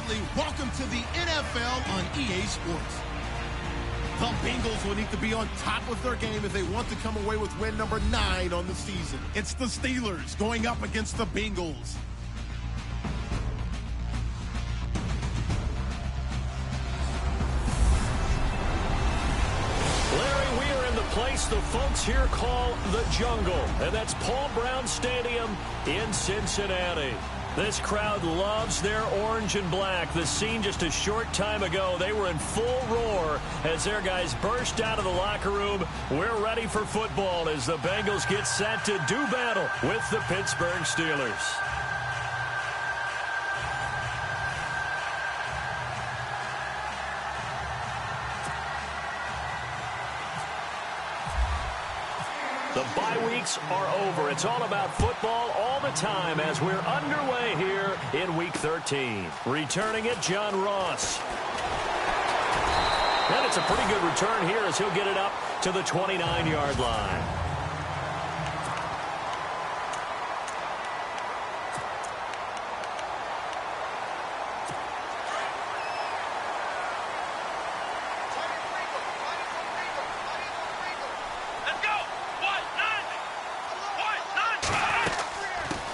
family, welcome to the NFL on EA Sports. The Bengals will need to be on top of their game if they want to come away with win number 9 on the season. It's the Steelers going up against the Bengals. Larry, we are in the place the folks here call the Jungle, and that's Paul Brown Stadium in Cincinnati. This crowd loves their orange and black. The scene just a short time ago, they were in full roar as their guys burst out of the locker room. We're ready for football as the Bengals get set to do battle with the Pittsburgh Steelers. The bye weeks are over. It's all about football all the time as we're underway here in Week 13. Returning it, John Ross. And it's a pretty good return here as he'll get it up to the 29-yard line.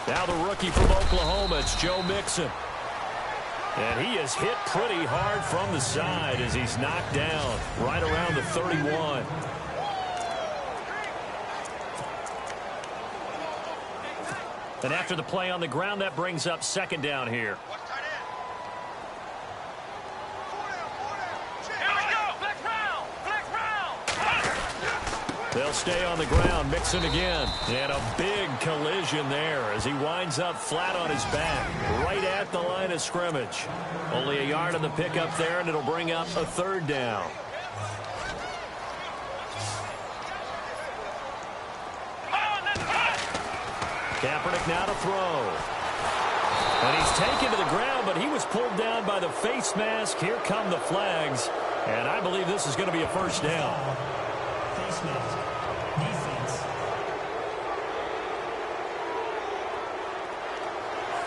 Now the rookie from Oklahoma, it's Joe Mixon. And he is hit pretty hard from the side as he's knocked down right around the 31. And after the play on the ground, that brings up second down here. They'll stay on the ground. Mixon again. And a big collision there as he winds up flat on his back right at the line of scrimmage. Only a yard on the pickup there, and it'll bring up a third down. Kaepernick now to throw. And he's taken to the ground, but he was pulled down by the face mask. Here come the flags. And I believe this is going to be a first down. Face mask. Defense.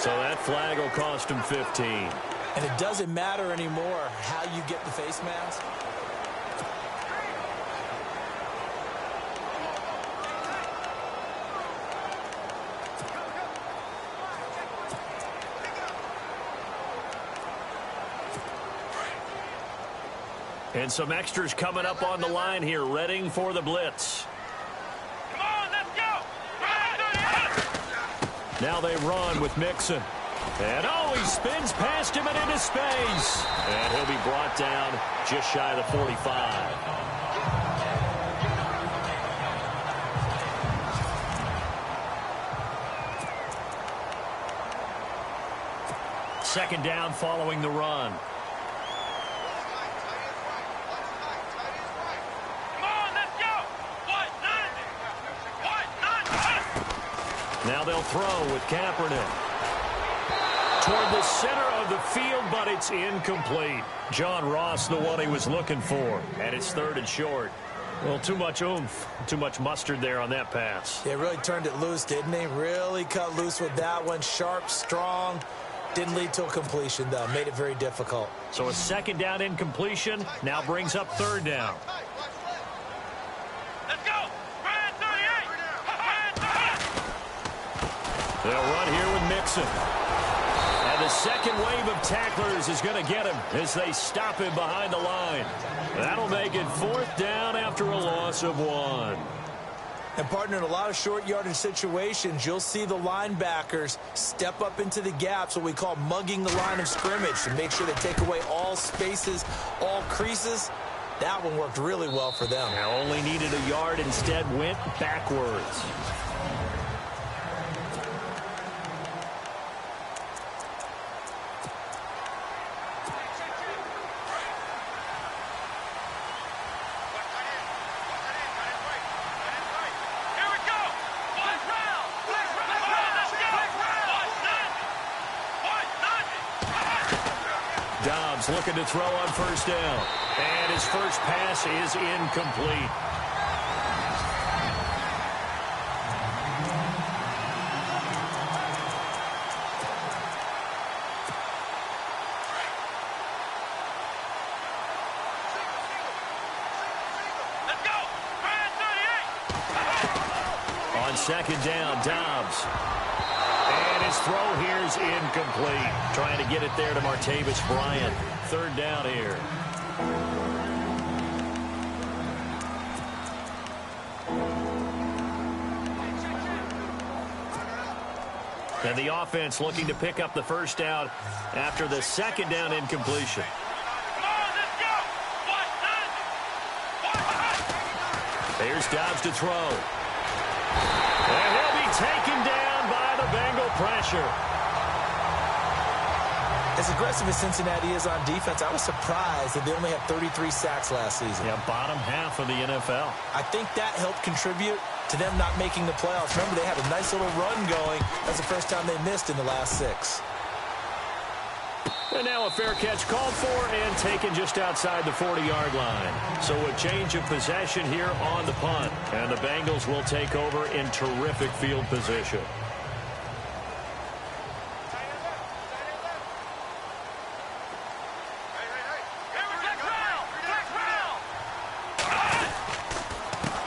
So that flag will cost him 15. And it doesn't matter anymore how you get the face mask. And some extras coming up on the line here, readying for the blitz. Come on, let's go! Now they run with Mixon. And oh, he spins past him and into space. And he'll be brought down just shy of the 45. Second down following the run. Now they'll throw with Kaepernick. Toward the center of the field, but it's incomplete. John Ross, the one he was looking for. And it's third and short. Well, too much oomph, too much mustard there on that pass. They really turned it loose, didn't they? Really cut loose with that one. Sharp, strong. Didn't lead to a completion, though. Made it very difficult. So a second down incompletion now brings up third down. They'll run here with Mixon. And the second wave of tacklers is going to get him as they stop him behind the line. That'll make it fourth down after a loss of 1. And, partner, in a lot of short yardage situations, you'll see the linebackers step up into the gaps, what we call mugging the line of scrimmage, to make sure they take away all spaces, all creases. That one worked really well for them. Now only needed a yard, instead went backwards. Looking to throw on first down. And his first pass is incomplete. on second down. Dobbs. And his throw here is incomplete. Trying to get it there to Martavis Bryant. Third down here. And the offense looking to pick up the first down after the second down incompletion. Here's Dobbs to throw. And he'll be taken down by the Bengal pressure. As aggressive as Cincinnati is on defense, I was surprised that they only had 33 sacks last season. Yeah, bottom half of the NFL. I think that helped contribute to them not making the playoffs. Remember, they had a nice little run going. That's the first time they missed in the last 6. And now a fair catch called for and taken just outside the 40-yard line. So a change of possession here on the punt. And the Bengals will take over in terrific field position.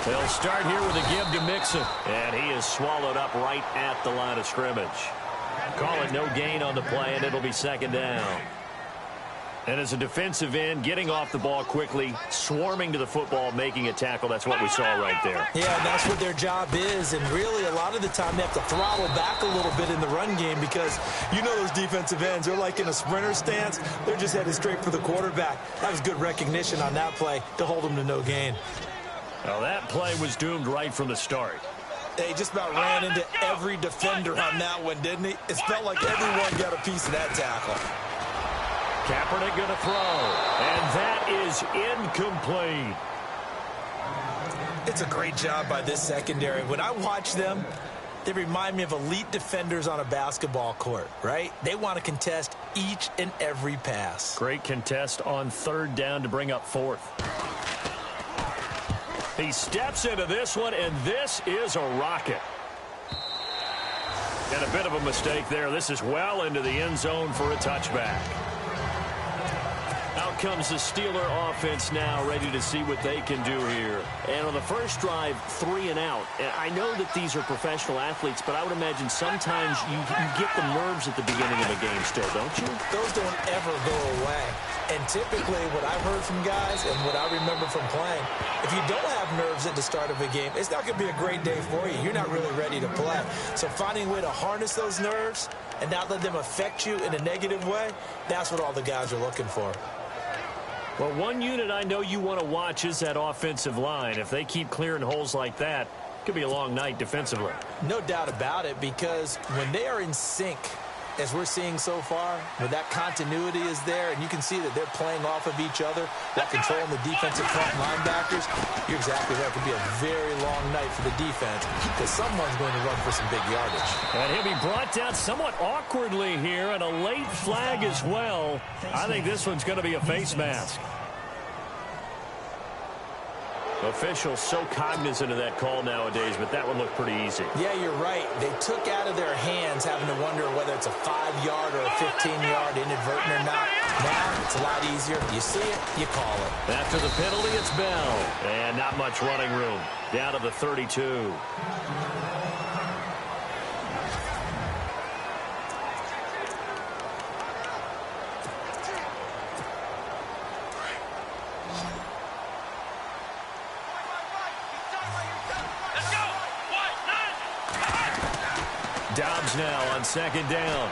They'll start here with a give to Mixon. And he is swallowed up right at the line of scrimmage. Call it no gain on the play, and it'll be second down. And as a defensive end, getting off the ball quickly, swarming to the football, making a tackle, that's what we saw right there. Yeah, that's what their job is. And really, a lot of the time, they have to throttle back a little bit in the run game because you know those defensive ends, they're like in a sprinter stance. They're just headed straight for the quarterback. That was good recognition on that play to hold them to no gain. Well, that play was doomed right from the start. He just about ran into every defender on that one, didn't he? It felt like everyone got a piece of that tackle. Kaepernick going to throw, and that is incomplete. It's a great job by this secondary. When I watch them, they remind me of elite defenders on a basketball court, right? They want to contest each and every pass. Great contest on third down to bring up fourth. He steps into this one, and this is a rocket. And a bit of a mistake there. This is well into the end zone for a touchback. Out comes the Steeler offense now, ready to see what they can do here. And on the first drive, 3 and out. And I know that these are professional athletes, but I would imagine sometimes you get the nerves at the beginning of a game still, don't you? Those don't ever go away. And typically what I've heard from guys and what I remember from playing, if you don't have nerves at the start of a game, it's not going to be a great day for you. You're not really ready to play. So finding a way to harness those nerves and not let them affect you in a negative way, that's what all the guys are looking for. Well, one unit I know you want to watch is that offensive line. If they keep clearing holes like that, it could be a long night defensively. No doubt about it, because when they are in sync, as we're seeing so far, when that continuity is there, and you can see that they're playing off of each other while controlling the defensive front linebackers, you're exactly right. It could be a very long night for the defense because someone's going to run for some big yardage. And he'll be brought down somewhat awkwardly here, and a late flag as well. I think this one's going to be a face mask. Officials so cognizant of that call nowadays, but that one looked pretty easy. Yeah, you're right. They took out of their hands having to wonder whether it's a 5-yard or a 15-yard inadvertent or not. Now it's a lot easier. You see it, you call it. After the penalty, it's Bell. And not much running room. Down to the 32. Dobbs now on second down.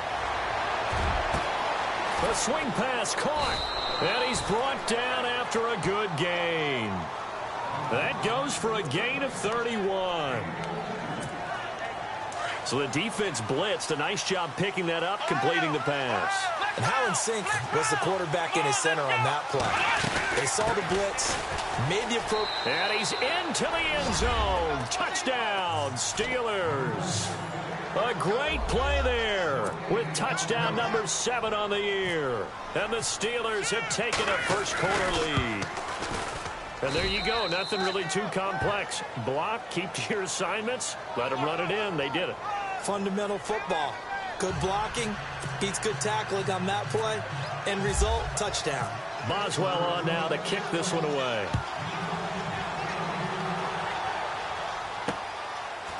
A swing pass caught. And he's brought down after a good gain. That goes for a gain of 31. So the defense blitzed. A nice job picking that up, completing the pass. And how in sync was the quarterback in his center on that play? They saw the blitz, made the approach. And he's into the end zone. Touchdown, Steelers. A great play there with touchdown number 7 on the year. And the Steelers have taken a first quarter lead. And there you go. Nothing really too complex. Block, keep to your assignments, let them run it in. They did it. Fundamental football. Good blocking, beats good tackling on that play. End result, touchdown. Boswell on now to kick this one away.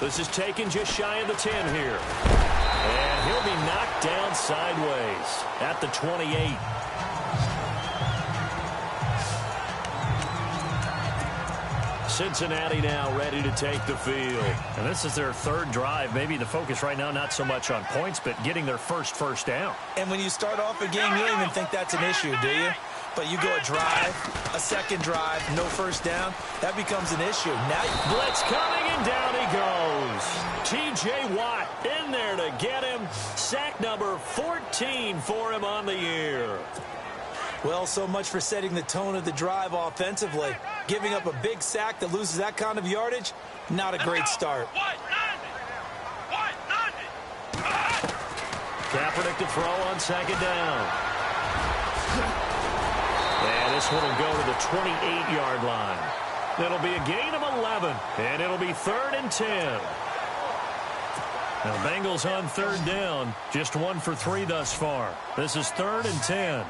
This is taken just shy of the 10 here. And he'll be knocked down sideways at the 28. Cincinnati now ready to take the field. And this is their third drive. Maybe the focus right now not so much on points, but getting their first down. And when you start off a game, you don't even think that's an issue, do you? But you go a drive, a second drive, no first down, that becomes an issue. Now blitz coming, and down he goes. T.J. Watt in there to get him. Sack number 14 for him on the year. Well, so much for setting the tone of the drive offensively. Giving up a big sack that loses that kind of yardage, not a great start. Kaepernick to throw on second down. And this one will go to the 28-yard line. It'll be a gain of 11, and it'll be 3rd and 10. Now, Bengals on 3rd down, just 1 for 3 thus far. This is 3rd and 10.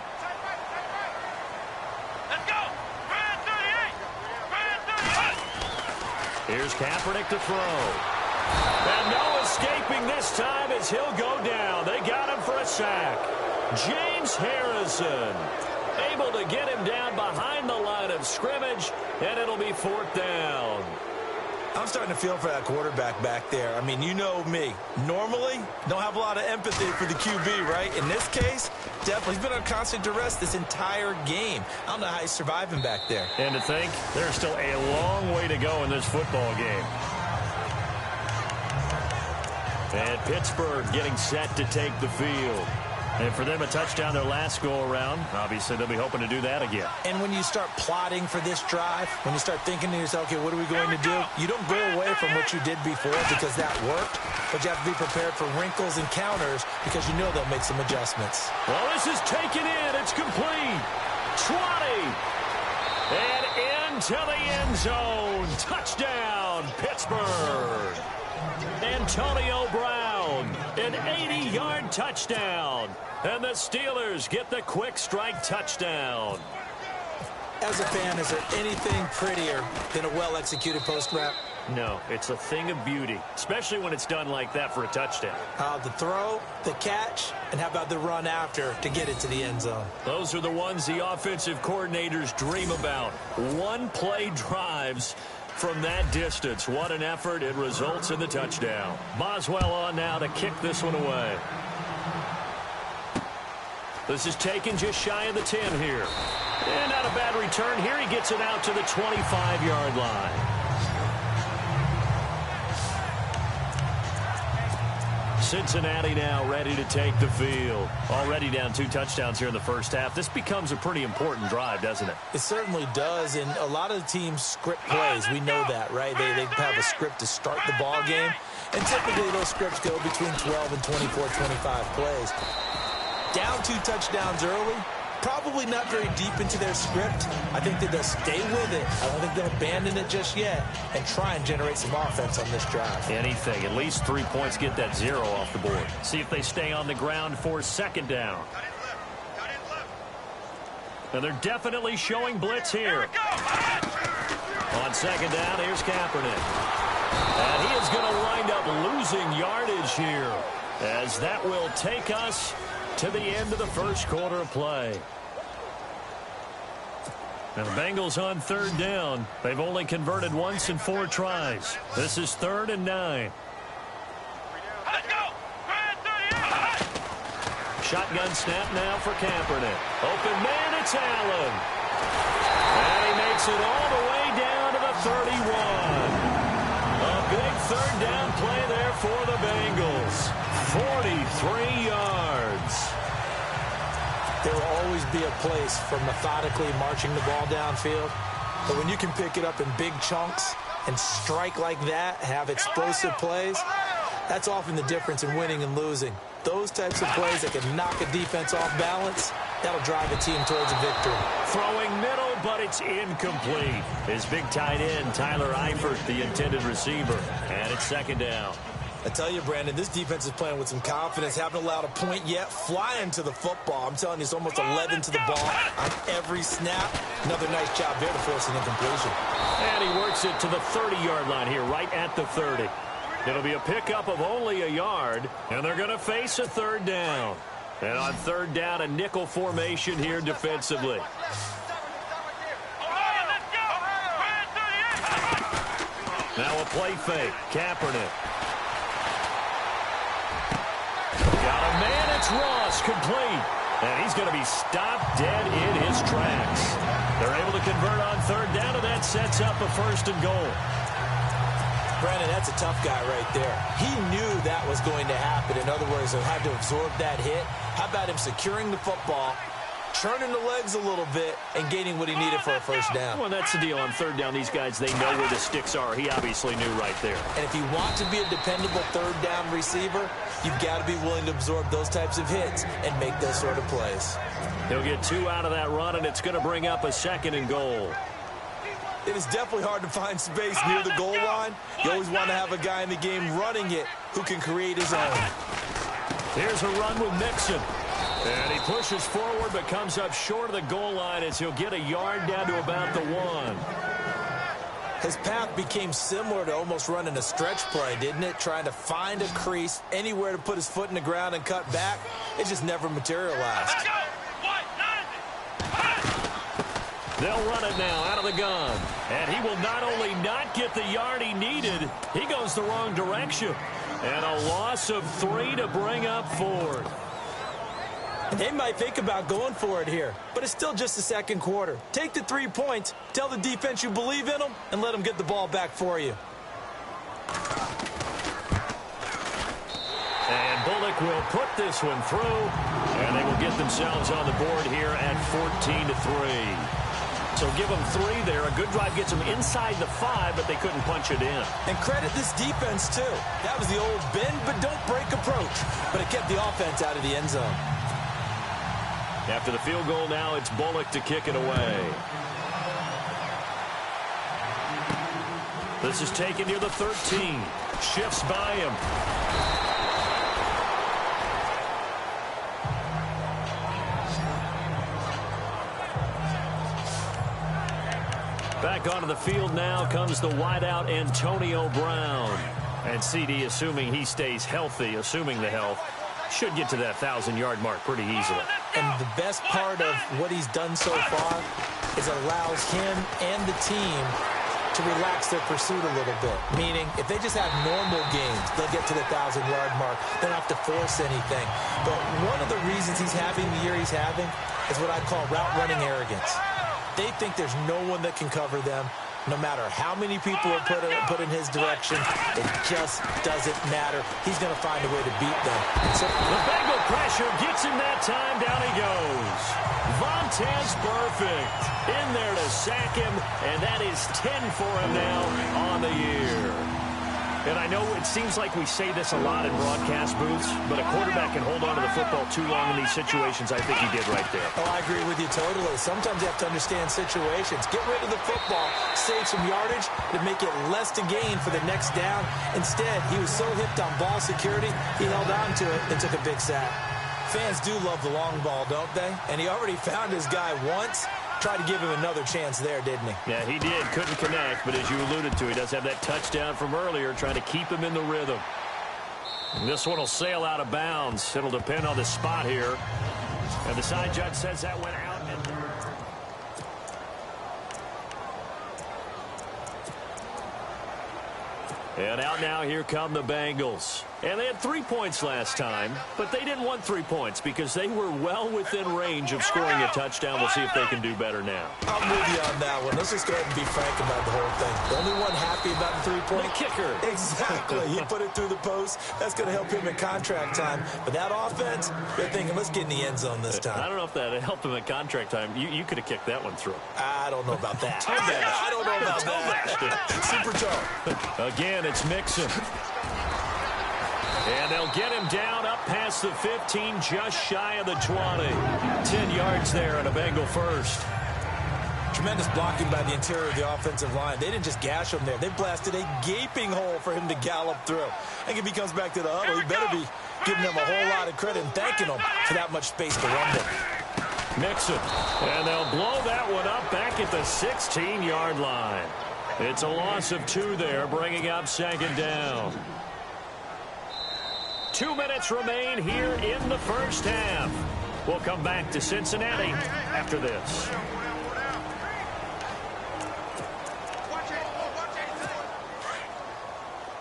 Here's Kaepernick to throw. And no escaping this time as he'll go down. They got him for a sack. James Harrison able to get him down behind the line of scrimmage, and it'll be 4th down. I'm starting to feel for that quarterback back there. I mean, you know me. Normally, don't have a lot of empathy for the QB, right? In this case, definitely. He's been on constant duress this entire game. I don't know how he's surviving back there. And to think, there's still a long way to go in this football game. And Pittsburgh getting set to take the field. And for them, a touchdown their last go-around. Obviously, they'll be hoping to do that again. And when you start plotting for this drive, when you start thinking to yourself, okay, what are we going to do? You don't go away from what you did before because that worked, but you have to be prepared for wrinkles and counters because you know they'll make some adjustments. Well, this is taken in. It's complete. 20. And into the end zone. Touchdown, Pittsburgh. Antonio Brown, an 80-yard touchdown. And the Steelers get the quick strike touchdown. As a fan, is there anything prettier than a well-executed post route? No, it's a thing of beauty, especially when it's done like that for a touchdown. The throw, the catch, and how about the run after to get it to the end zone? Those are the ones the offensive coordinators dream about. One-play drives from that distance. What an effort. It results in the touchdown. Boswell on now to kick this one away. This is taken just shy of the 10 here. And not a bad return here. He gets it out to the 25-yard line. Cincinnati now ready to take the field. Already down 2 touchdowns here in the first half. This becomes a pretty important drive, doesn't it? It certainly does, and a lot of the teams script plays. We know that, right? They have a script to start the ball game, and typically those scripts go between 12 and 24, 25 plays. Down 2 touchdowns early, probably not very deep into their script. I think that they'll stay with it. I don't think they'll abandon it just yet and try and generate some offense on this drive. Anything. At least 3 points, get that 0 off the board. See if they stay on the ground for 2nd down. And they're definitely showing blitz here. On 2nd down, here's Kaepernick. And he is going to wind up losing yardage here, as that will take us to the end of the first quarter of play. Now the Bengals on 3rd down. They've only converted once in 4 tries. This is 3rd and 9. Let's go. Shotgun snap now for Kaepernick. Open man, it's Allen. And he makes it all the way down to the 31. A big 3rd down play there for the Bengals. 43 yards. There will always be a place for methodically marching the ball downfield. But when you can pick it up in big chunks and strike like that, have explosive plays, that's often the difference in winning and losing. Those types of plays that can knock a defense off balance, that'll drive a team towards a victory. Throwing middle, but it's incomplete. His big tight end, Tyler Eifert, the intended receiver. And it's 2nd down. I tell you, Brandon, this defense is playing with some confidence. Haven't allowed a point yet. Flying to the football. I'm telling you, it's almost 11 to the ball on every snap. Another nice job there to force an incompletion. And he works it to the 30-yard line here, right at the 30. It'll be a pickup of only a yard, and they're going to face a third down. And on third down, a nickel formation here defensively. Now a play fake. Kaepernick. Got a man. It's Ross, complete. And he's going to be stopped dead in his tracks. They're able to convert on third down, and that sets up a first and goal. Brandon, that's a tough guy right there. He knew that was going to happen. In other words, he'll have to absorb that hit. How about him securing the football, turning the legs a little bit, and gaining what he needed for a first down? Well, that's the deal. On third down, these guys, they know where the sticks are. He obviously knew right there. And if you want to be a dependable third down receiver, you've got to be willing to absorb those types of hits and make those sort of plays. He'll get 2 out of that run, and it's going to bring up a second and goal. It is definitely hard to find space near the goal line. You always want to have a guy in the game running it who can create his own. Here's a run with Mixon. And he pushes forward but comes up short of the goal line as he'll get a yard down to about the 1. His path became similar to almost running a stretch play, didn't it? Trying to find a crease, anywhere to put his foot in the ground and cut back. It just never materialized. They'll run it now out of the gun. And he will not only not get the yard he needed, he goes the wrong direction. And a loss of 3 to bring up 4. They might think about going for it here, but it's still just the second quarter. Take the 3 points, tell the defense you believe in them, and let them get the ball back for you. And Bullock will put this one through, and they will get themselves on the board here at 14-3. So give them 3 there. A good drive gets them inside the 5, but they couldn't punch it in. And credit this defense, too. That was the old bend but don't break approach, but it kept the offense out of the end zone. After the field goal now, it's Bullock to kick it away. This is taken near the 13. Shifts by him. Back onto the field now comes the wideout Antonio Brown. And CD, assuming he stays healthy, assuming the health, should get to that 1,000-yard mark pretty easily. And the best part of what he's done so far is it allows him and the team to relax their pursuit a little bit. Meaning, if they just have normal games, they'll get to the 1,000-yard mark. They don't have to force anything. But one of the reasons he's having the year he's having is what I call route-running arrogance. They think there's no one that can cover them. No matter how many people are put in his direction, it just doesn't matter. He's going to find a way to beat them. So the Bengal pressure gets him that time. Down he goes. Vontez perfect. In there to sack him, and that is 10 for him now on the year. And I know it seems like we say this a lot in broadcast booths, but a quarterback can hold on to the football too long in these situations. I think he did right there. Oh, I agree with you totally. Sometimes you have to understand situations. Get rid of the football, save some yardage to make it less to gain for the next down. Instead, he was so hipped on ball security, he held on to it and took a big sack. Fans do love the long ball, don't they? And he already found his guy once. Tried to give him another chance there, didn't he? Yeah, he did. Couldn't connect, but as you alluded to, he does have that touchdown from earlier, trying to keep him in the rhythm. And this one will sail out of bounds. It'll depend on the spot here. And the side judge says that went out. And out now, here come the Bengals. And they had 3 points last time, but they didn't want 3 points because they were well within range of scoring a touchdown. We'll see if they can do better now. I'm with you on that one. Let's just go ahead and be frank about the whole thing. The only one happy about the 3-point? The kicker. Exactly. He put it through the post. That's going to help him in contract time. But that offense, they're thinking, let's get in the end zone this time. I don't know if that helped him in contract time. You could have kicked that one through. I don't know about that. I don't know about that. Super toe. Again, it's Mixon. And they'll get him down up past the 15, just shy of the 20. 10 yards there and a Bengal first. Tremendous blocking by the interior of the offensive line. They didn't just gash him there. They blasted a gaping hole for him to gallop through. I think if he comes back to the huddle, he better be giving them a whole lot of credit and thanking them for that much space to rumble. Mixon. And they'll blow that one up back at the 16-yard line. It's a loss of 2 there, bringing up second down. 2 minutes remain here in the first half. We'll come back to Cincinnati after this.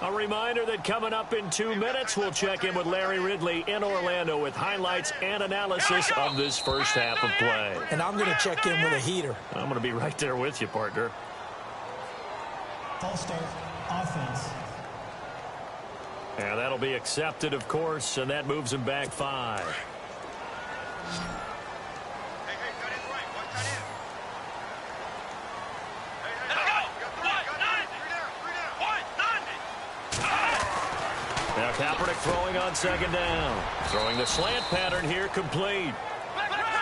A reminder that coming up in 2 minutes, we'll check in with Larry Ridley in Orlando with highlights and analysis of this first half of play. And I'm going to check in with a heater. I'm going to be right there with you, partner. False start, offense. And that'll be accepted, of course, and that moves him back 5. Now Kaepernick throwing on second down. Throwing the slant pattern here, complete.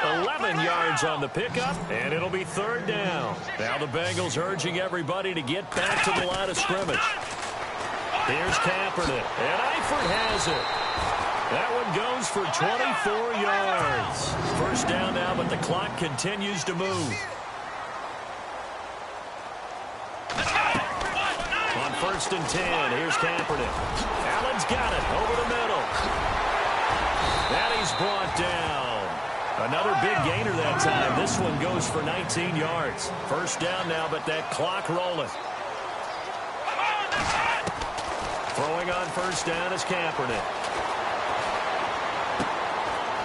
11 yards on the pickup, and it'll be third down. Now the Bengals urging everybody to get back to the line of scrimmage. Here's Kaepernick, and Eifert has it. That one goes for 24 yards. First down now, but the clock continues to move. On 1st and 10, here's Kaepernick. Allen's got it over the middle. And he's brought down. Another big gainer that time. This one goes for 19 yards. First down now, but that clock rolling. Throwing on first down is Kaepernick.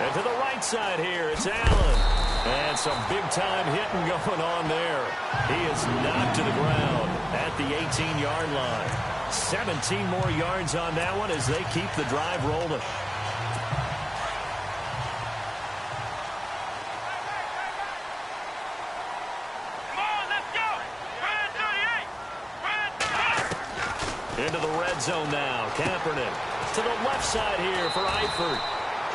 And to the right side here, it's Allen. And some big-time hitting going on there. He is knocked to the ground at the 18-yard line. 17 more yards on that one as they keep the drive rolling. Into the red zone now. Kaepernick to the left side here for Eifert.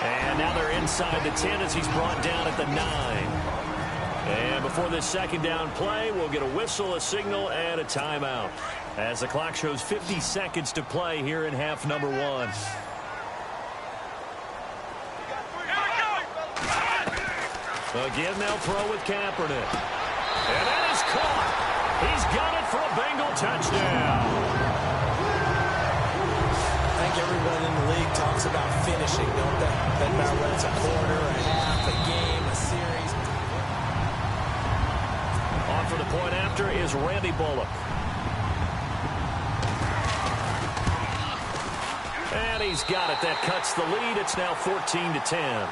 And now they're inside the 10 as he's brought down at the 9. And before this second down play, we'll get a whistle, a signal, and a timeout. As the clock shows 50 seconds to play here in half number 1. Again, they'll throw with Kaepernick. And that is caught. He's got it for a Bengal touchdown. I think everyone in the league talks about finishing, don't they? Doesn't matter whether it's a quarter, a half, a game, a series. On for the point after is Randy Bullock. And he's got it. That cuts the lead. It's now 14-10.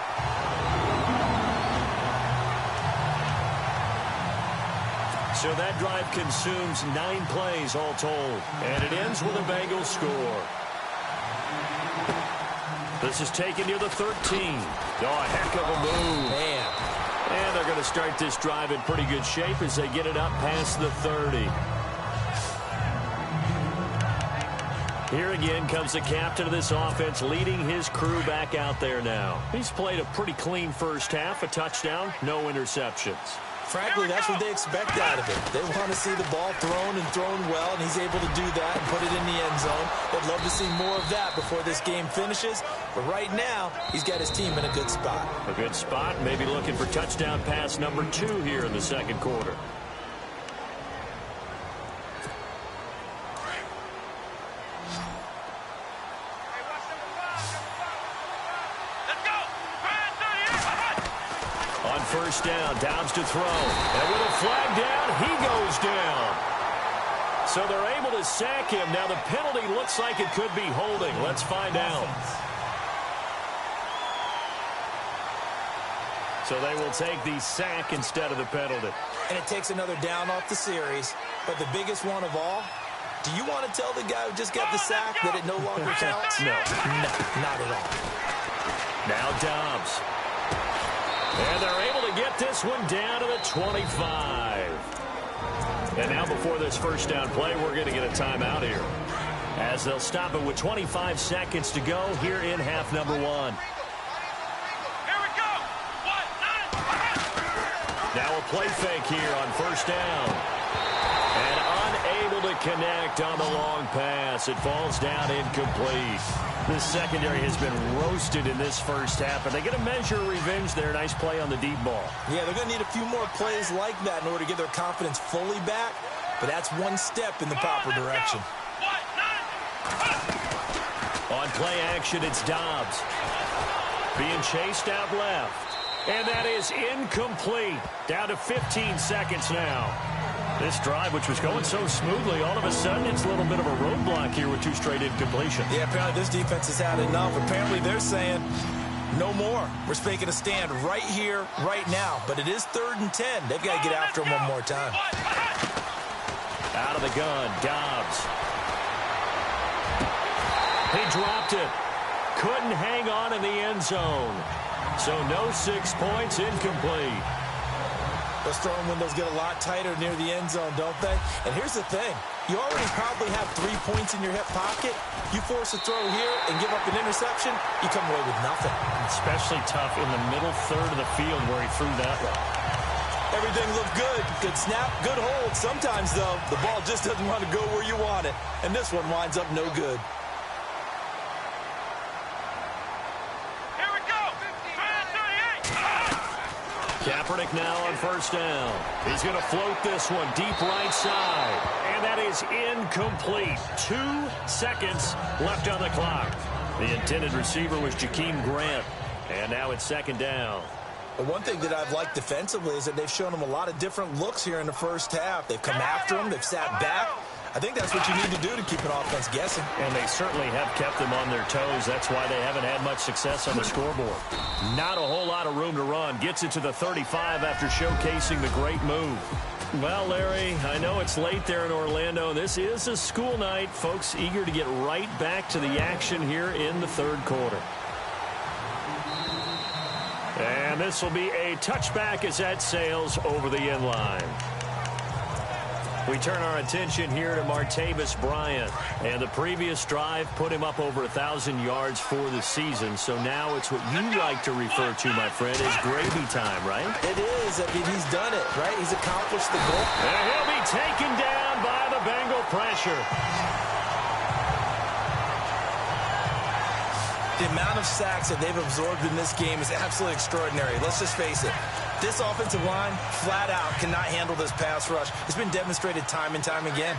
So that drive consumes 9 plays all told. And it ends with a Bengals score. This is taken near the 13. Oh, a heck of a move. Man. And they're going to start this drive in pretty good shape as they get it up past the 30. Here again comes the captain of this offense leading his crew back out there now. He's played a pretty clean first half, a touchdown, no interceptions. Frankly, that's what they expect out of it. They want to see the ball thrown and thrown well, and he's able to do that and put it in the end zone. They'd love to see more of that before this game finishes. But right now, he's got his team in a good spot. A good spot, maybe looking for touchdown pass number 2 here in the second quarter. First down, Downs to throw. And with a flag down, he goes down. So they're able to sack him. Now the penalty looks like it could be holding. Let's find out. So they will take the sack instead of the penalty. And it takes another down off the series. But the biggest one of all, do you want to tell the guy who just got the sack that it no longer counts? No. No, not at all. Now Dobbs. And they're able to get this one down to the 25. And now before this first down play, we're going to get a timeout here. As they'll stop it with 25 seconds to go here in half number 1. Here we go. 1, 9. Now a play fake here on first down. And unable to connect on the long pass. It falls down incomplete. This secondary has been roasted in this first half, and they get a measure of revenge there. Nice play on the deep ball. Yeah, they're going to need a few more plays like that in order to get their confidence fully back, but that's one step in the proper direction. 1, 9. On play action. It's Dobbs. Being chased out left. And that is incomplete. Down to 15 seconds now. This drive, which was going so smoothly, all of a sudden it's a little bit of a roadblock here with 2 straight incompletions. Yeah, apparently this defense has had enough. Apparently they're saying no more. We're making a stand right here, right now. But it is 3rd and 10. They've got to get after him one more time. Out of the gun, Dobbs. He dropped it. Couldn't hang on in the end zone. So no 6 points, incomplete. Those throwing windows get a lot tighter near the end zone, don't they? And here's the thing. You already probably have 3 points in your hip pocket. You force a throw here and give up an interception, you come away with nothing. Especially tough in the middle third of the field where he threw that one. Everything looked good. Good snap, good hold. Sometimes, though, the ball just doesn't want to go where you want it. And this one winds up no good. Kaepernick now on 1st down. He's going to float this one deep right side. And that is incomplete. 2 seconds left on the clock. The intended receiver was Jakeem Grant. And now it's 2nd down. But one thing that I've liked defensively is that they've shown him a lot of different looks here in the first half. They've come after him. They've sat back. I think that's what you need to do to keep an offense guessing. And they certainly have kept them on their toes. That's why they haven't had much success on the scoreboard. Not a whole lot of room to run. Gets it to the 35 after showcasing the great move. Well, Larry, I know it's late there in Orlando. This is a school night. Folks eager to get right back to the action here in the 3rd quarter. And this will be a touchback as that sails over the end line. We turn our attention here to Martavis Bryant. And the previous drive put him up over 1,000 yards for the season. So now it's what you like to refer to, my friend, as gravy time, right? It is. I mean, he's done it, right? He's accomplished the goal. And he'll be taken down by the Bengal pressure. The amount of sacks that they've absorbed in this game is absolutely extraordinary. Let's just face it. This offensive line, flat out, cannot handle this pass rush. It's been demonstrated time and time again.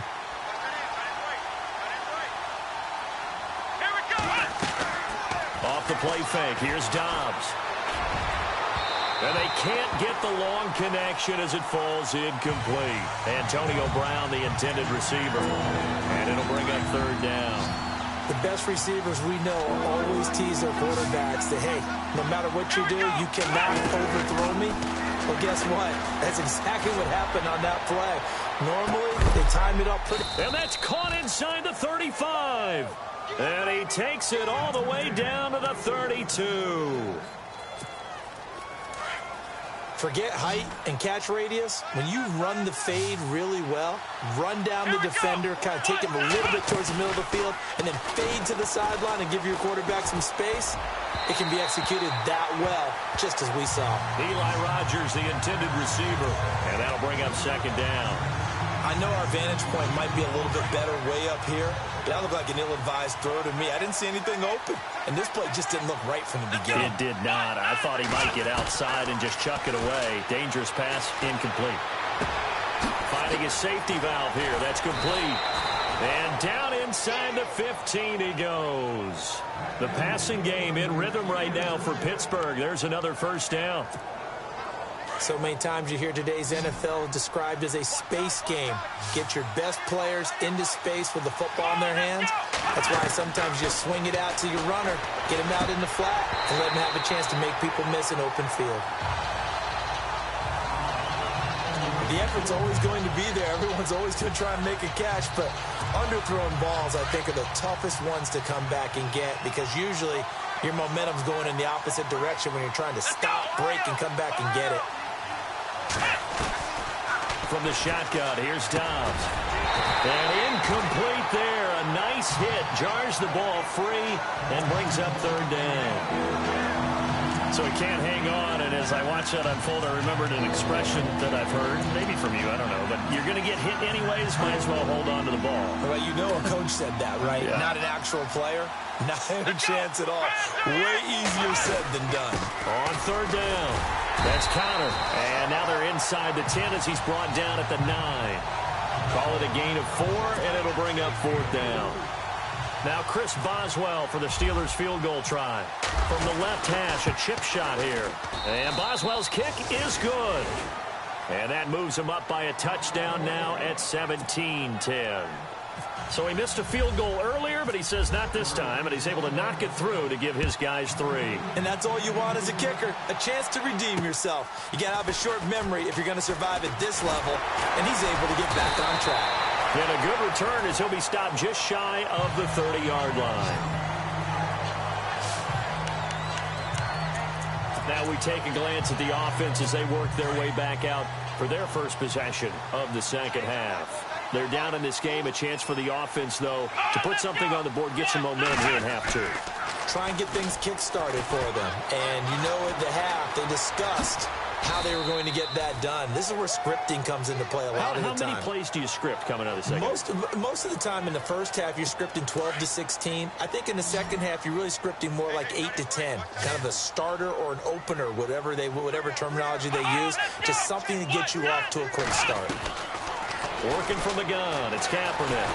Off the play fake, here's Dobbs. And they can't get the long connection as it falls incomplete. Antonio Brown, the intended receiver. And it'll bring up 3rd down. The best receivers we know always tease their quarterbacks that, hey, no matter what you do, you cannot overthrow me. Well, guess what? That's exactly what happened on that play. Normally, they time it up pretty. And that's caught inside the 35. And he takes it all the way down to the 32. Forget height and catch radius. When you run the fade really well, run down the defender, kind of take him a little bit towards the middle of the field, and then fade to the sideline and give your quarterback some space, it can be executed that well, just as we saw. Eli Rogers, the intended receiver, and that'll bring up 2nd down. I know our vantage point might be a little bit better way up here, but that looked like an ill-advised throw to me. I didn't see anything open, and this play just didn't look right from the beginning. It did not. I thought he might get outside and just chuck it away. Dangerous pass, incomplete. Finding his safety valve here. That's complete. And down inside the 15 he goes. The passing game in rhythm right now for Pittsburgh. There's another 1st down. So many times you hear today's NFL described as a space game. Get your best players into space with the football in their hands. That's why sometimes you swing it out to your runner, get him out in the flat, and let him have a chance to make people miss an open field. The effort's always going to be there. Everyone's always going to try and make a catch, but underthrown balls, I think, are the toughest ones to come back and get because usually your momentum's going in the opposite direction when you're trying to stop, break, and come back and get it. From the shotgun, here's Dobbs. And incomplete there. A nice hit. Jars the ball free and brings up 3rd down. So he can't hang on, and as I watch that unfold, I remembered an expression that I've heard, maybe from you, I don't know, but you're going to get hit anyways, might as well hold on to the ball. Well, you know a coach said that, right? Yeah. Not an actual player. Not a chance at all. Way easier said than done. On 3rd down. That's counter. And now they're inside the 10 as he's brought down at the 9. Call it a gain of 4, and it'll bring up 4th down. Now Chris Boswell for the Steelers field goal try. From the left hash, a chip shot here. And Boswell's kick is good. And that moves him up by a touchdown now at 17-10. So he missed a field goal earlier, but he says not this time, and he's able to knock it through to give his guys 3. And that's all you want as a kicker, a chance to redeem yourself. You got to have a short memory if you're going to survive at this level, and he's able to get back on track. And a good return as he'll be stopped just shy of the 30-yard line. Now we take a glance at the offense as they work their way back out for their first possession of the second half. They're down in this game. A chance for the offense, though, to put something on the board, get some momentum here in half 2. Try and get things kick-started for them. And you know at the half, they discussed how they were going to get that done. This is where scripting comes into play a lot of the time. How many plays do you script coming out of the second? Most of the time in the first half, you're scripting 12 to 16. I think in the second half, you're really scripting more like 8 to 10. Kind of a starter or an opener, whatever terminology they use. Just something to get you off to a quick start. Working from the gun, it's Kaepernick.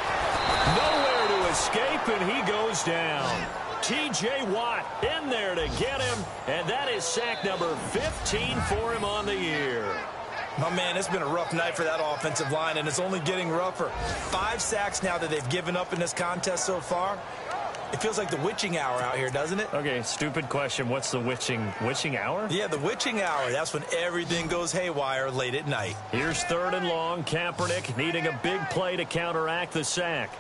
Nowhere to escape, and he goes down. T.J. Watt in there to get him, and that is sack number 15 for him on the year. My man, it's been a rough night for that offensive line, and it's only getting rougher. 5 sacks now that they've given up in this contest so far. It feels like the witching hour out here, doesn't it? Okay, stupid question. What's the witching hour? Yeah, the witching hour. That's when everything goes haywire late at night. Here's 3rd and long. Kaepernick needing a big play to counteract the sack.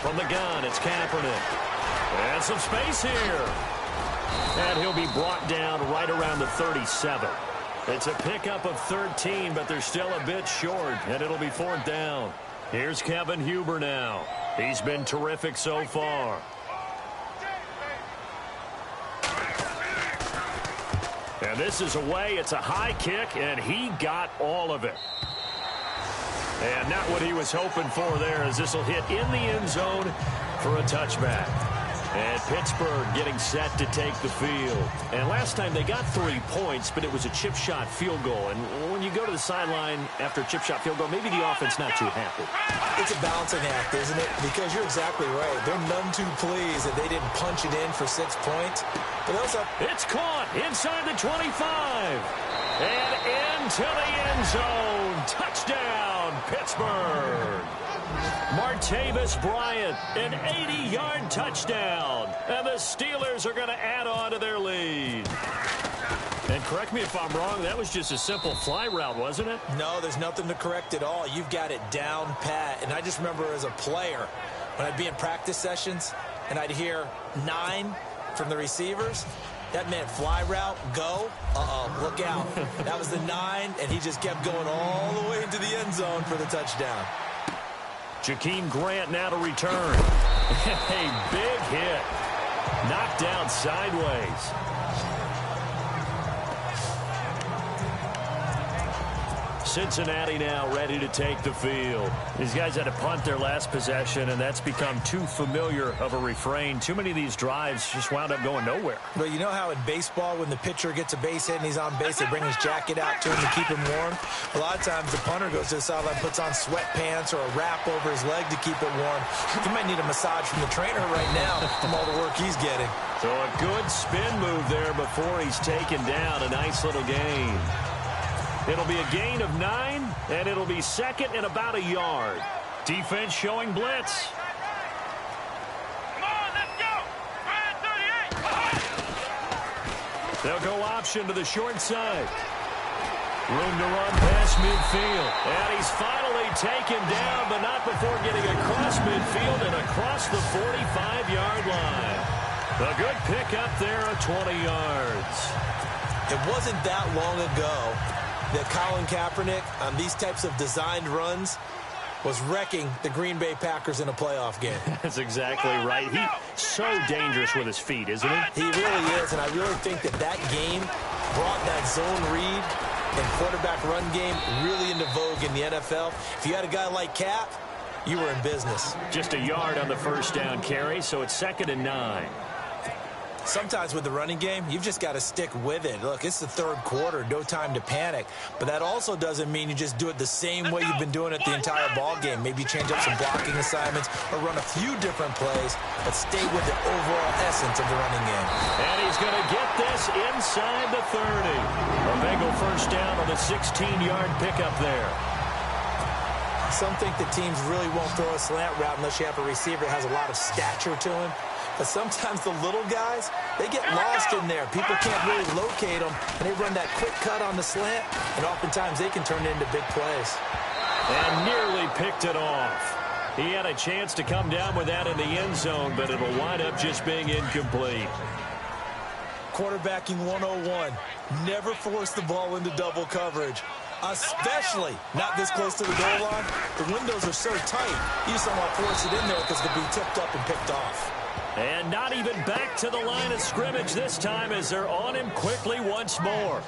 From the gun, it's Kaepernick. And some space here. And he'll be brought down right around the 37. It's a pickup of 13, but they're still a bit short, and it'll be 4th down. Here's Kevin Huber now. He's been terrific so far. And this is away. It's a high kick, and he got all of it. And not what he was hoping for there, as this will hit in the end zone for a touchback. And Pittsburgh getting set to take the field. And last time they got 3 points, but it was a chip shot field goal. And when you go to the sideline after a chip shot field goal, maybe the offense not too happy. It's a balancing act, isn't it? Because you're exactly right. They're none too pleased that they didn't punch it in for 6 points. But also, it's caught inside the 25. And into the end zone. Touchdown, Pittsburgh. Martavis Bryant, an 80-yard touchdown. And the Steelers are going to add on to their lead. And correct me if I'm wrong, that was just a simple fly route, wasn't it? No, there's nothing to correct at all. You've got it down pat. And I just remember as a player, when I'd be in practice sessions, and I'd hear 9 from the receivers, that meant fly route, go. Look out. That was the 9, and he just kept going all the way into the end zone for the touchdown. Jakeem Grant now to return. A big hit. Knocked down sideways. Cincinnati now ready to take the field. These guys had to punt their last possession, and that's become too familiar of a refrain. Too many of these drives just wound up going nowhere. Well, you know how in baseball, when the pitcher gets a base hit and he's on base, they bring his jacket out to him to keep him warm? A lot of times the punter goes to the sideline, puts on sweatpants or a wrap over his leg to keep it warm. He might need a massage from the trainer right now from all the work he's getting. So a good spin move there before he's taken down. A nice little gain. It'll be a gain of 9, and it'll be 2nd and about a yard. Defense showing blitz. Come on, let's go. Ryan 38. They'll go option to the short side. Room to run past midfield. And he's finally taken down, but not before getting across midfield and across the 45-yard line. A good pickup there of 20 yards. It wasn't that long ago that Colin Kaepernick, on these types of designed runs, was wrecking the Green Bay Packers in a playoff game. That's exactly right. He's so dangerous with his feet, isn't he? He really is, and I really think that game brought that zone read and quarterback run game really into vogue in the NFL. If you had a guy like Cap, you were in business. Just a yard on the first down carry, so it's 2nd and 9. Sometimes with the running game, you've just got to stick with it. Look, it's the third quarter, no time to panic. But that also doesn't mean you just do it the same way you've been doing it the entire ball game. Maybe change up some blocking assignments or run a few different plays, but stay with the overall essence of the running game. And he's going to get this inside the 30. A Bengal first down on the 16-yard pickup there. Some think the teams really won't throw a slant route unless you have a receiver that has a lot of stature to him. But sometimes the little guys, they get lost in there. People can't really locate them, and they run that quick cut on the slant, and oftentimes they can turn it into big plays. And nearly picked it off. He had a chance to come down with that in the end zone, but it'll wind up just being incomplete. Quarterbacking 101. Never force the ball into double coverage, especially not this close to the goal line. The windows are so tight, you just don't want to force it in there because it could be tipped up and picked off. And not even back to the line of scrimmage this time as they're on him quickly once more.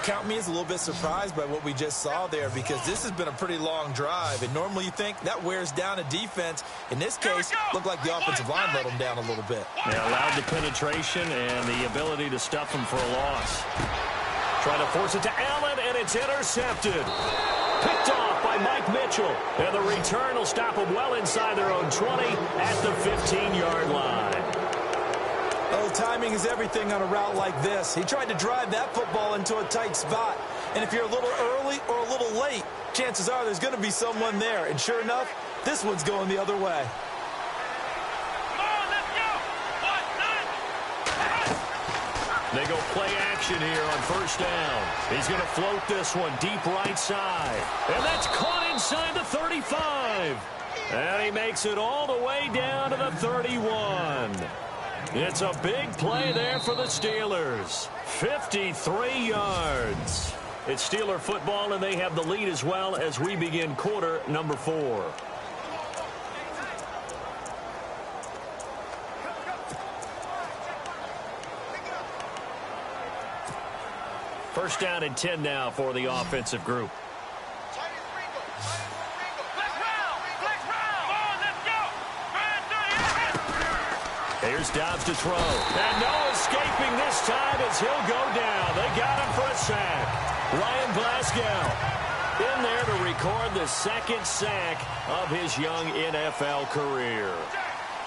Count me as a little bit surprised by what we just saw there, because this has been a pretty long drive, and normally you think that wears down a defense. In this case, looked like the offensive line let them down a little bit. They allowed the penetration and the ability to stuff them for a loss. Trying to force it to Allen, and it's intercepted. Picked off by Mike Mitchell. And the return will stop them well inside their own 20 at the 15-yard line. Oh, timing is everything on a route like this. He tried to drive that football into a tight spot. And if you're a little early or a little late, chances are there's going to be someone there. And sure enough, this one's going the other way. They go play action here on first down. He's going to float this one deep right side. And that's caught inside the 35. And he makes it all the way down to the 31. It's a big play there for the Steelers. 53 yards. It's Steeler football, and they have the lead as well as we begin quarter number 4. First down and 10 now for the offensive group. Here's Dobbs to throw. And no escaping this time as he'll go down. They got him for a sack. Ryan Glasgow in there to record the second sack of his young NFL career.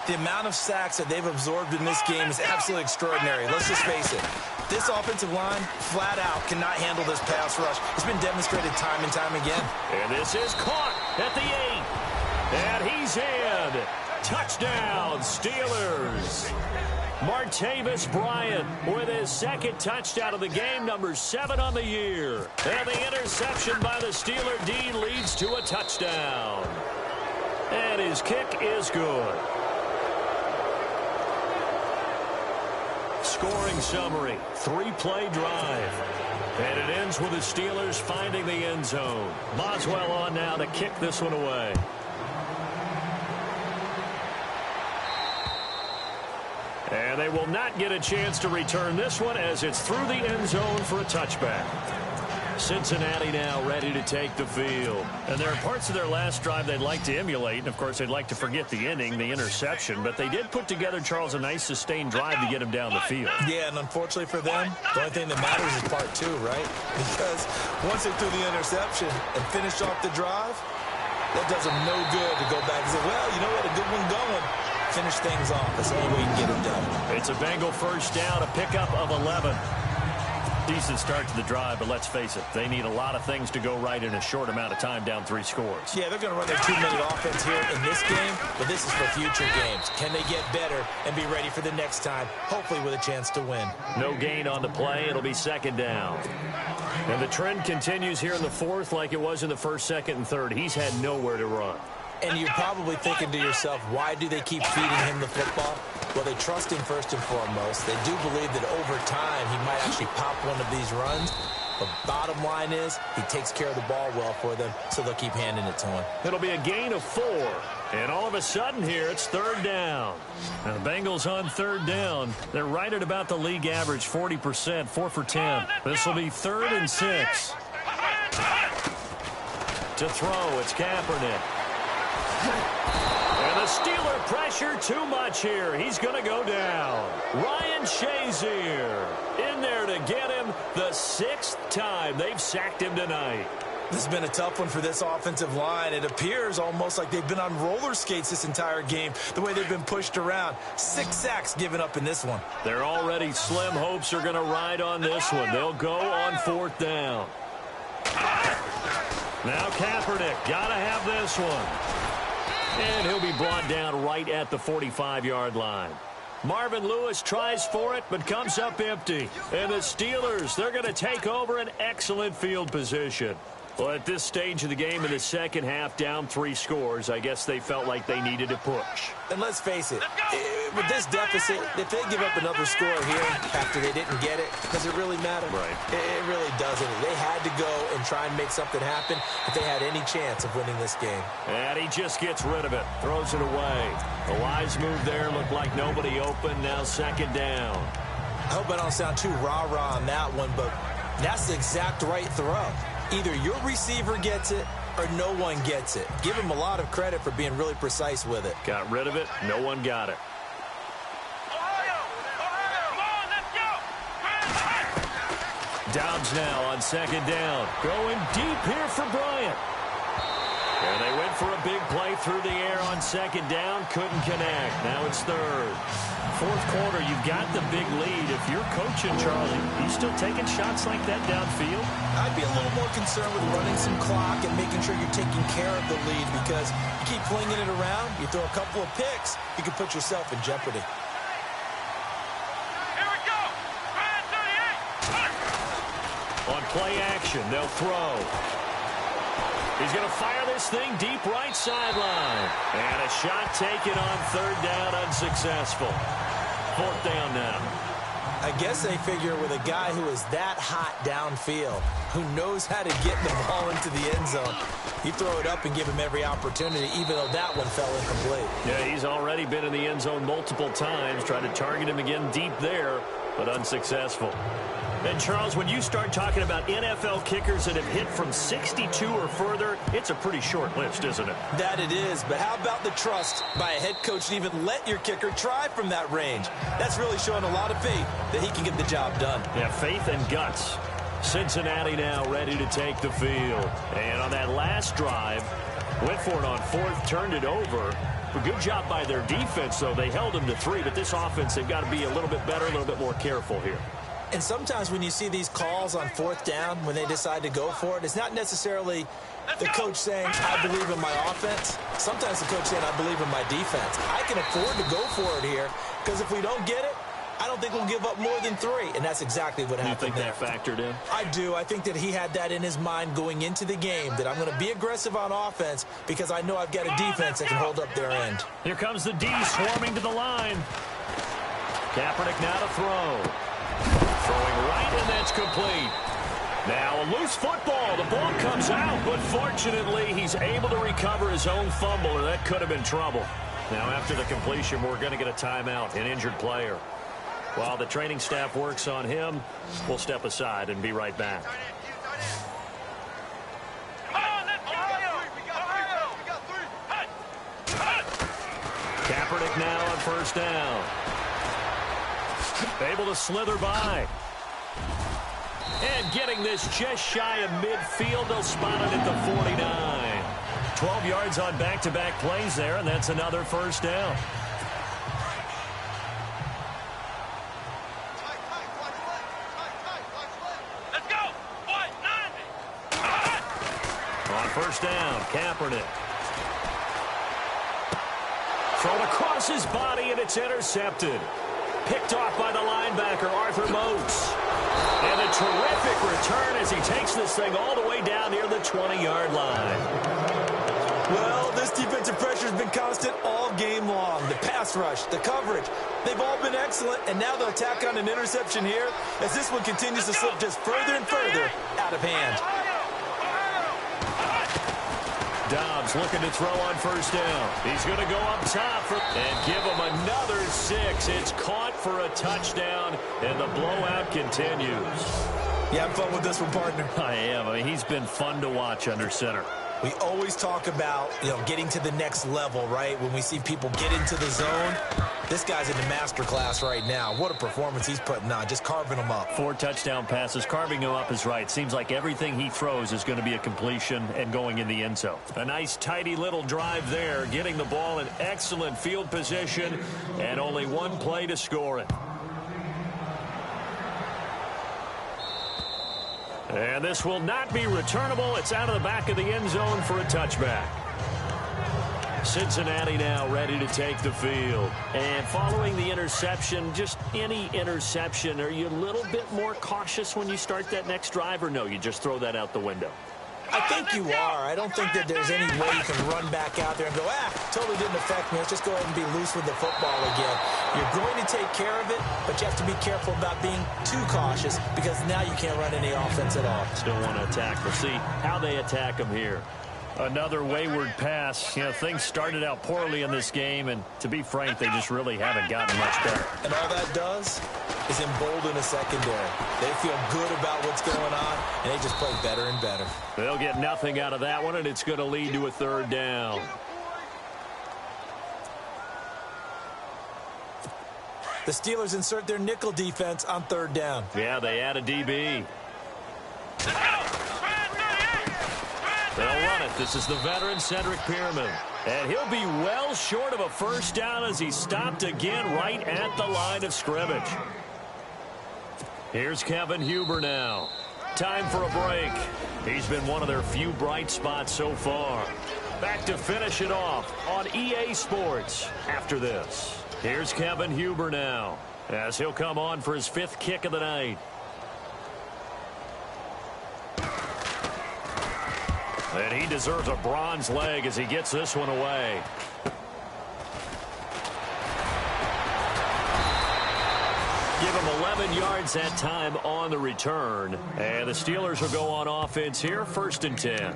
The amount of sacks that they've absorbed in this game is absolutely extraordinary. Let's just face it. This offensive line, flat out, cannot handle this pass rush. It's been demonstrated time and time again. And this is caught at the 8. And he's in. Touchdown, Steelers. Martavis Bryant with his second touchdown of the game, number 7 on the year. And the interception by the Steeler D leads to a touchdown. And his kick is good. Scoring summary, 3-play drive. And it ends with the Steelers finding the end zone. Boswell on now to kick this one away. And they will not get a chance to return this one as it's through the end zone for a touchback. Cincinnati now ready to take the field. And there are parts of their last drive they'd like to emulate. And, of course, they'd like to forget the inning, the interception. But they did put together, Charles, a nice sustained drive to get him down the field. Yeah, and unfortunately for them, the only thing that matters is part 2, right? Because once they threw the interception and finished off the drive, that does them no good to go back and say, well, you know what, a good one going. Finish things off. That's the only way you can get it done. It's a Bengal first down, a pickup of 11. Decent start to the drive, but let's face it, they need a lot of things to go right in a short amount of time, down 3 scores. Yeah, they're going to run their 2-minute offense here in this game, but this is for future games. Can they get better and be ready for the next time, hopefully with a chance to win? No gain on the play. It'll be second down. And the trend continues here in the 4th like it was in the 1st, 2nd, and 3rd. He's had nowhere to run. And you're probably thinking to yourself, why do they keep feeding him the football? Well, they trust him first and foremost. They do believe that over time he might actually pop one of these runs. But bottom line is he takes care of the ball well for them, so they'll keep handing it to him. It'll be a gain of 4. And all of a sudden here, it's 3rd down. Now the Bengals on 3rd down. They're right at about the league average, 40%, 4 for 10. This will be 3rd and 6. To throw, it's Kaepernick. And the The Steeler pressure too much here. He's going to go down. Ryan Shazier in there to get him the 6th time they've sacked him tonight. This has been a tough one for this offensive line. It appears almost like they've been on roller skates this entire game, the way they've been pushed around. 6 sacks given up in this one. Their already slim hopes are going to ride on this one. They'll go on 4th down. Now Kaepernick, got to have this one. And he'll be brought down right at the 45-yard line. Marvin Lewis tries for it, but comes up empty. And the Steelers, they're going to take over an excellent field position. Well, at this stage of the game in the second half, down 3 scores, I guess they felt like they needed to push. And let's face it, with this deficit, if they give up another score here after they didn't get it, does it really matter? Right. It really doesn't. They had to go and try and make something happen if they had any chance of winning this game. And he just gets rid of it, throws it away. The wise move there looked like nobody open, now 2nd down. I hope I don't sound too rah-rah on that one, but that's the exact right throw. Either your receiver gets it or no one gets it. Give him a lot of credit for being really precise with it. Got rid of it. No one got it. Dobbs now on 2nd down. Going deep here for Bryant. And they went for a big play through the air on 2nd down. Couldn't connect. Now it's 3rd. 4th quarter, you've got the big lead. If you're coaching Charlie, you still taking shots like that downfield? I'd be a little more concerned with running some clock and making sure you're taking care of the lead, because you keep flinging it around, you throw a couple of picks, you can put yourself in jeopardy. Here we go. On play action, they'll throw. He's going to fire this thing deep right sideline. And a shot taken on 3rd down, unsuccessful. 4th down now. I guess they figure with a guy who is that hot downfield, who knows how to get the ball into the end zone, you throw it up and give him every opportunity, even though that one fell incomplete. Yeah, he's already been in the end zone multiple times, trying to target him again deep there, but unsuccessful. And, Charles, when you start talking about NFL kickers that have hit from 62 or further, it's a pretty short list, isn't it? That it is, but how about the trust by a head coach to even let your kicker try from that range? That's really showing a lot of faith that he can get the job done. Yeah, faith and guts. Cincinnati now ready to take the field. And on that last drive, went for it on 4th, turned it over. A good job by their defense, though. They held them to 3, but this offense, they've got to be a little bit better, a little bit more careful here. And sometimes when you see these calls on 4th down, when they decide to go for it, it's not necessarily the coach saying, I believe in my offense. Sometimes the coach saying, I believe in my defense. I can afford to go for it here, because if we don't get it, I don't think we'll give up more than 3. And that's exactly what happened there. You think that factored in? I do. I think that he had that in his mind going into the game, that I'm going to be aggressive on offense because I know I've got a defense that can hold up their end. Here comes the D swarming to the line. Kaepernick now to throw. Throwing right, and that's complete. Now a loose football. The ball comes out, but fortunately he's able to recover his own fumble, or that could have been trouble. Now after the completion, we're going to get a timeout, an injured player. While the training staff works on him, we'll step aside and be right back. Kaepernick now on 1st down. Able to slither by. And getting this just shy of midfield, they'll spot it at the 49. 12 yards on back-to-back plays there, and that's another 1st down. Let's go. 90. On 1st down, Kaepernick. Thrown across his body, and it's intercepted. Picked off by the linebacker, Arthur Moats. And a terrific return as he takes this thing all the way down near the 20-yard line. Well, this defensive pressure has been constant all game long. The pass rush, the coverage, they've all been excellent, and now they'll tack on an interception here as this one continues to slip just further and further out of hand. Dobbs looking to throw on 1st down. He's going to go up top and give him another 6. It's caught for a touchdown, and the blowout continues. You have fun with this one, partner? I am. I mean, he's been fun to watch under center. We always talk about, getting to the next level, right? When we see people get into the zone, this guy's in the master class right now. What a performance he's putting on, just carving them up. 4 touchdown passes. Carving him up is right. Seems like everything he throws is going to be a completion and going in the end zone. A nice, tidy little drive there, getting the ball in excellent field position, and only one play to score it. And this will not be returnable. It's out of the back of the end zone for a touchback. Cincinnati now ready to take the field. And following the interception, just any interception, are you a little bit more cautious when you start that next drive, or no, you just throw that out the window? I think you are. I don't think that there's any way you can run back out there and go, totally didn't affect me. Let's just go ahead and be loose with the football again. You're going to take care of it, but you have to be careful about being too cautious because now you can't run any offense at all. Still want to attack. We'll see how they attack them here. Another wayward pass. Things started out poorly in this game, and to be frank, they just really haven't gotten much better. And all that does is embolden a secondary. They feel good about what's going on, and they just play better and better. They'll get nothing out of that one, and it's going to lead to a 3rd down. The Steelers insert their nickel defense on 3rd down. Yeah, they add a DB. They'll run it. This is the veteran Cedric Pierman. And he'll be well short of a 1st down as he stopped again right at the line of scrimmage. Here's Kevin Huber now. Time for a break. He's been one of their few bright spots so far. Back to finish it off on EA Sports after this. Here's Kevin Huber now as he'll come on for his 5th kick of the night. And he deserves a bronze leg as he gets this one away. Give him 11 yards that time on the return. And the Steelers will go on offense here, 1st and 10.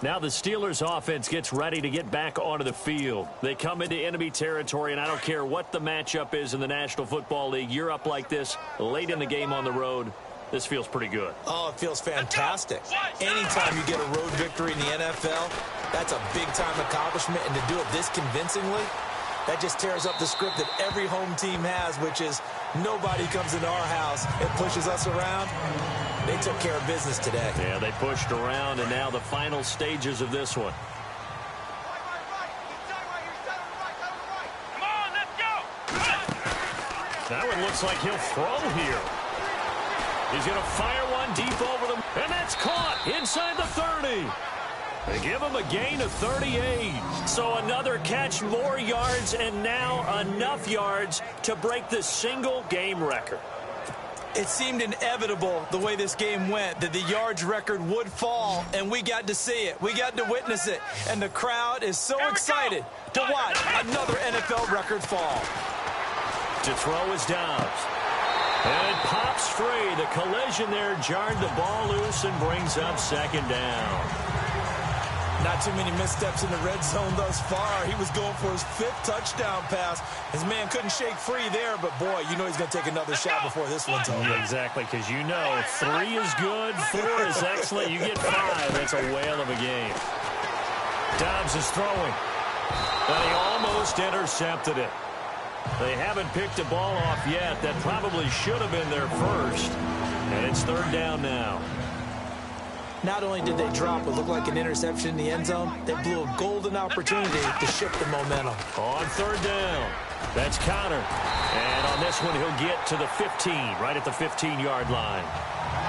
Now the Steelers offense gets ready to get back onto the field. They come into enemy territory, and I don't care what the matchup is in the National Football League. You're up like this late in the game on the road. This feels pretty good. Oh, it feels fantastic. Anytime you get a road victory in the NFL, that's a big-time accomplishment, and to do it this convincingly, that just tears up the script that every home team has, which is nobody comes into our house and pushes us around. They took care of business today. Yeah, they pushed around, and now the final stages of this one. Come on, let's go. That one looks like he'll throw here. He's going to fire one deep over them, and that's caught inside the 30. They give him a gain of 38. So another catch, more yards, and now enough yards to break the single game record. It seemed inevitable the way this game went that the yards record would fall, and we got to see it. We got to witness it, and the crowd is so excited to watch another NFL record fall. To throw is Dobbs. And it pops free. The collision there jarred the ball loose and brings up 2nd down. Not too many missteps in the red zone thus far. He was going for his 5th touchdown pass. His man couldn't shake free there, but boy, you know he's going to take another shot before this one's over. Yeah, exactly, because you know 3 is good, 4 is excellent. You get 5, that's a whale of a game. Dobbs is throwing. And he almost intercepted it. They haven't picked a ball off yet. That probably should have been their first. And it's 3rd down now. Not only did they drop what looked like an interception in the end zone, they blew a golden opportunity to shift the momentum. On 3rd down, that's Connor. And on this one, he'll get to the 15, right at the 15-yard line.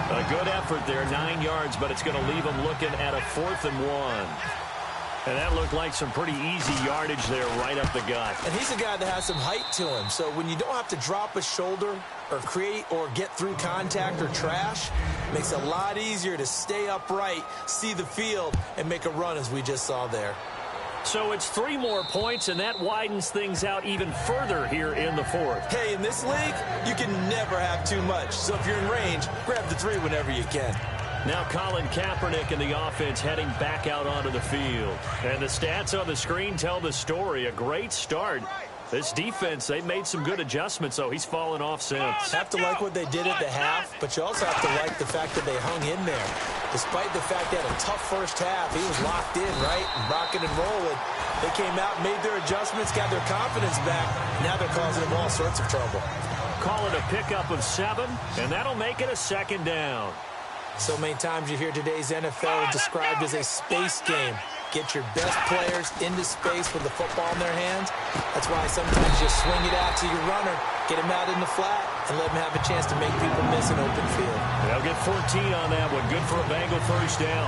A good effort there, 9 yards, but it's going to leave him looking at a 4th and 1. And that looked like some pretty easy yardage there right up the gut. And he's a guy that has some height to him. So when you don't have to drop a shoulder or create or get through contact or trash, it makes it a lot easier to stay upright, see the field, and make a run as we just saw there. So it's 3 more points, and that widens things out even further here in the 4th. Hey, in this league, you can never have too much. So if you're in range, grab the 3 whenever you can. Now Colin Kaepernick and the offense heading back out onto the field. And the stats on the screen tell the story. A great start This defense, they made some good adjustments, so he's fallen off since. Have to like what they did at the half, but you also have to like the fact that they hung in there. Despite the fact they had a tough first half, he was locked in, right? Rocking and rolling. They came out, made their adjustments, got their confidence back. Now they're causing them all sorts of trouble. Call it a pickup of 7, and that'll make it a 2nd down. So many times you hear today's NFL described as a space game. Get your best players into space with the football in their hands. That's why sometimes you swing it out to your runner, get him out in the flat, and let him have a chance to make people miss an open field. They'll get 14 on that one. Good for a Bengal first down.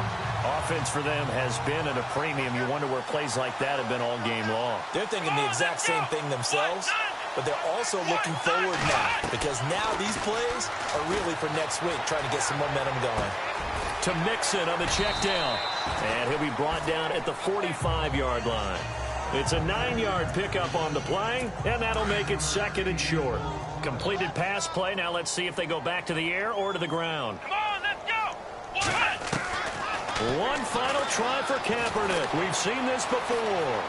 Offense for them has been at a premium. You wonder where plays like that have been all game long. They're thinking the exact same thing themselves, but they're also looking forward now because now these plays are really for next week, trying to get some momentum going. To Mixon on the check down. And he'll be brought down at the 45-yard line. It's a 9-yard pickup on the play, and that'll make it 2nd and short. Completed pass play. Now let's see if they go back to the air or to the ground. Come on, let's go. One final try for Kaepernick. We've seen this before.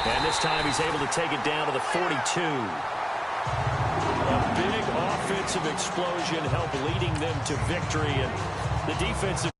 And this time he's able to take it down to the 42. A big offensive explosion helped leading them to victory, and the defensive